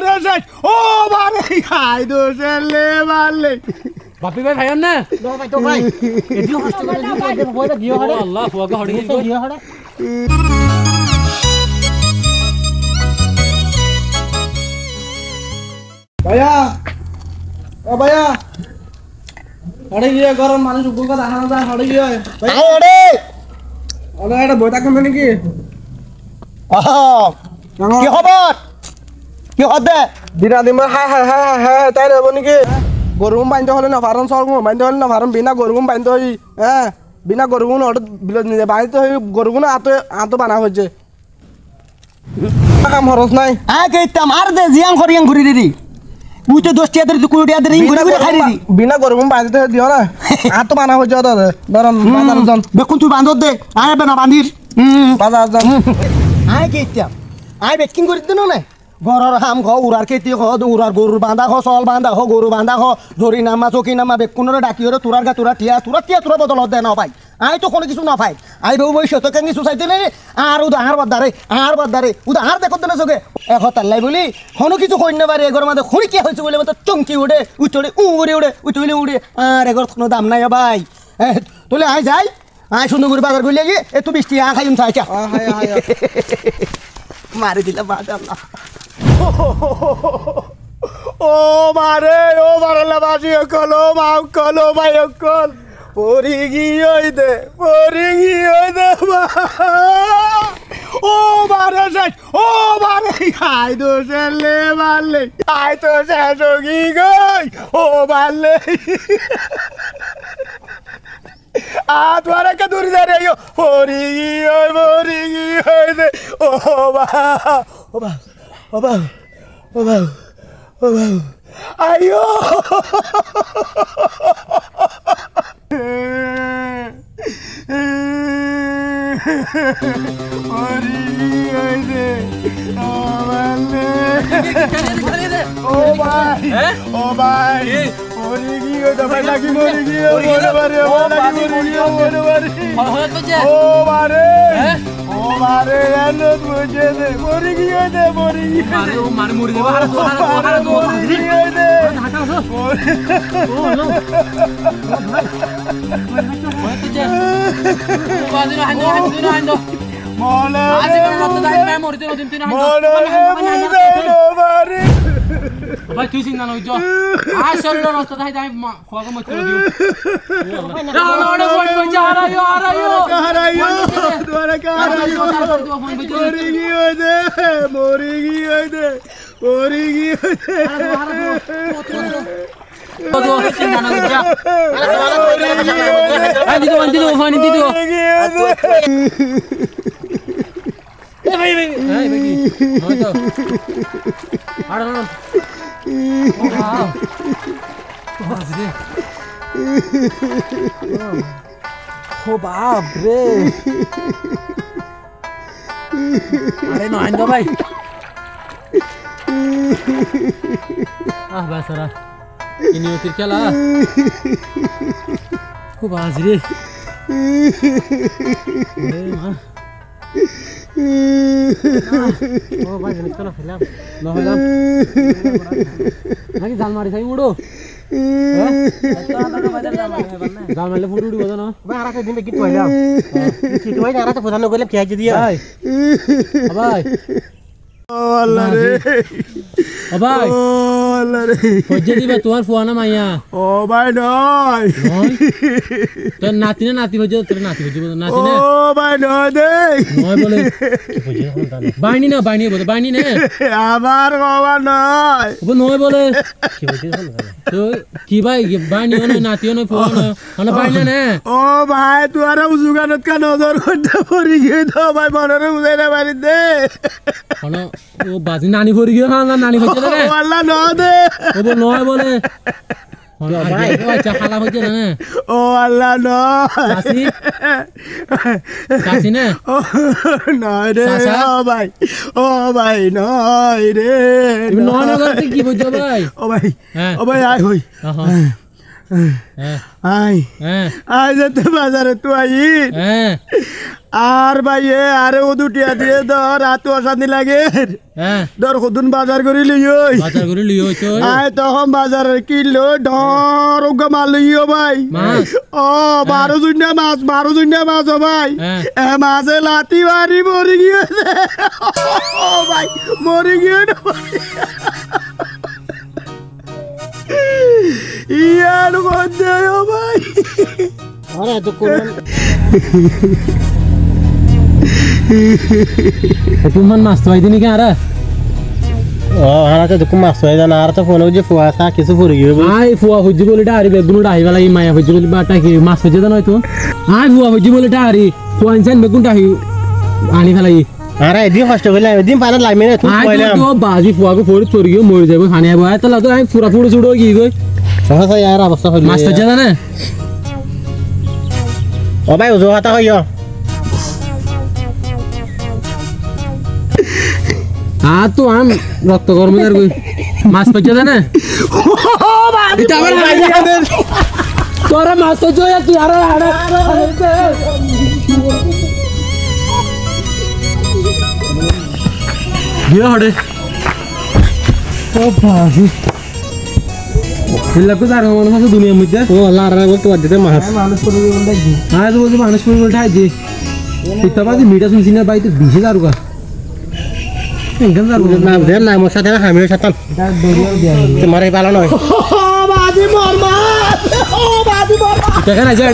মারে শেষ ও মারে খাই দোষেলে মারলে বাপি ভাই ভাইন না লো ভাই তো ভাই এদিও হস্তে করে দিও বইটা গিয়ে হড়ে আল্লাহ ফুয়াকে হড়ে গিয়ে হড়ে ভাইয়া ও ভাইয়া হড়ে গিয়ে গরম মানুষ উপকা দেখানো যায় হড়ে গিয়ে ভাই হড়ে ওলা এটা বই থাকবেন নাকি কি খবর কি হদে দিনা দিমা হ্যাঁ হ্যাঁ হ্যাঁ হ্যাঁ তাই নেব নাকি গরুম বাইন্দে হলে না ফারন সরগুম বাইন্দে হলে না ফারন বিনা গরুম বাইন্দে হই হ্যাঁ বিনা গরুগুন অর্ডার বিলত নিয়ে বাইন্দে হই গরুগুন আতো বানা হয়েছে কাম খরচ নাই কইতাম আর দে জিয়াং করিয়াং ঘুরি দিদি তুই তো 10 টিয়া দে কুড়ি টিয়া দে ঘুরি ঘুরি খাই দিদি বিনা গরুগুন বাইন্দে দিও না আতো বানা হয়েছে দাদা ধরম বাজার জন দেখুন তুই বান্ধব দে আয় বেনা বান্ধির বাজার জন আয় কইতাম আয় বেকিং করি দিন না ঘরের হাম খ উড়ার খেতি খ উড়ার গরুর বাঁধা খ চল বাঁধা খ গরু বাঁধা খ জরি নামা চকি নামা বেকুনের ডাকি হরে তোরার গা তোরা টিয়া তোরা বদলত দে না ভাই আই তো কোনো কিছু না ভাই আই বউ বই সত কেন কিছু চাইতে নেই আর উদাহার বাদারে উদাহার দেখো না চোখে এক তাল্লাই বলি কোনো কিছু কই না পারে এগর মাঝে খুঁড়ি কে হয়েছে বলে মতো চমকি উড়ে উচড়ে উড়ে উচড়ে উড়ে আর এগর কোনো দাম নাই ভাই তোলে আই যাই আই সুন্দর করে বাজার করলে গিয়ে এত বৃষ্টি খাইম চাইছা মারি দিলাম মাশাআল্লাহ ও মারে লাবাসি কলো মাও কলো ভাই কল পরি গিয়ে দে ও মারে শেষ ও মারে খাই দোষেলে মারলে খাই তো শেষ গি গই ও মারলে তোমারা কে দূরে দে রে পরি গিয়ে দে ও বা আয়ো ও ভাই মরে গিয়ে দবাই লাগি মরে গিয়ে ও মারে এলো বুঝে দে মরে গিয়ে মারে ও মারে মরে দেবা আর তো ভাই তুই চিন্তা নই তো আসল নষ্ট তাই তাই খোয়াকে মত করে দিও মরে গিয়ে দে ও বাপ রে আরে না আইন্দো ভাই বাসারা ইনি ওতির খেলা খুব আজরে ও ভাই জানিস তো না ফেলাম নাকি জাল মারি যাই উড়ো জাল মারলে ফুটে উড়ি বোঝো না ভাই আর একটা দিন কি কইলাম কি কই আর একটা প্রধান কইলাম কি আইছে দিয়া ভাই ও আল্লাহ রে ভাই ও আল্লাহ রে কইজে দিবা তোমার ফুয়ানা মাইয়া ও ভাই নয় তোর নাতি না নাতি হইছে তোর নাতি হইছে নাতি না ও ভাই নয় দে নয় বলে কি হইছে বাইনি না বাইনি বলে বাইনি না আমার বাবা নয় ও নয় বলে কি হইছে তো কি ভাই বাইনি না নাতিও না ফুয়ানা না বাইনি না ও ভাই তোরা উজুগানত কা নজর করতে পড়ি গিয়ে তো ভাই মনরে বুঝাই না পারি দে হলো ও বাজি নানি পড়ি গিয়ে না নানি হইছে না ও আল্লাহ ন দে ও নয় বলে ভাই আচ্ছা খালা হইছে না ও আল্লাহ নয় কাছি না নয় রে ও ভাই নয় রে নয় না করতে কি বুঝছো ভাই ও ভাই আয় হই হ্যাঁ আই হ্যাঁ আই যেতে বাজারে তো আই হ্যাঁ আর ভাইয়ে আরে ও দুটিয়া দিয়ে ধর রাত অশান্তি লাগে হ্যাঁ ধর কদুন বাজার করি লিও বাজার করে লিও তো আই তখন বাজারে কিলো ধর ওগা মাল লিও ভাই মাছ ও 12 জুনিয়া মাছ ও ভাই হ্যাঁ। এ মাছে লাতি মারি মরি গিয়েছে ও ভাই মরি গিয়ে ইয়ার মধ্যে ও ভাই আরে তো কোন তোমার মাছ তো আইদিনি কে আরে হারা তো দুঃখ মাছ হয়ে জানা আর তো ফোন যে ফুয়া সা কিছু ফুরি গিয়ে আই ফুয়া ফুজি বলে ডারি বেগুন ডাহি বেলা এই মায়া ফুজি বলে বাটা কি মাছ ফুজি দা নয় তো আই ফুয়া ফুজি বলে ডারি ফুয়া ইনসান বেগুন ডাহি আনি ফেলাই আরে এদিন কষ্ট করলে এদিন পানা লাগবে না তুই আই কইলাম তো বাজি ফুয়া কো ফোড় চোরি গিয়ে মরে যাবে খানে আইবো আই তাহলে তো আই পুরা পুরো ছুড়ো কি কই সহসা ইয়ার অবস্থা হইল মাছ ফুজি দা না ও ভাই ওজো হাতা হইও তো আম রক্ত গরম আর কই মাছ ফুজি দা না এটা আমার তোরা মাছ ফুজি তুই আরে আরে গিয়ে হড়ে ও বাজি হিলা কো জার মন মাছ দুনিয়া মধ্যে ও আল্লাহ রে বল তো দিতে মাছ আয় তো বলছি মানুষ পরিবার উঠাইছি এটা বাজি মিটা শুনছি না বাইতে 20000 টাকা এখান যার না দে না মোর সাথে হামির সাথে তোমার এই ভালো নয় বাজি মর মা ও বাজি মর টাকা না যায়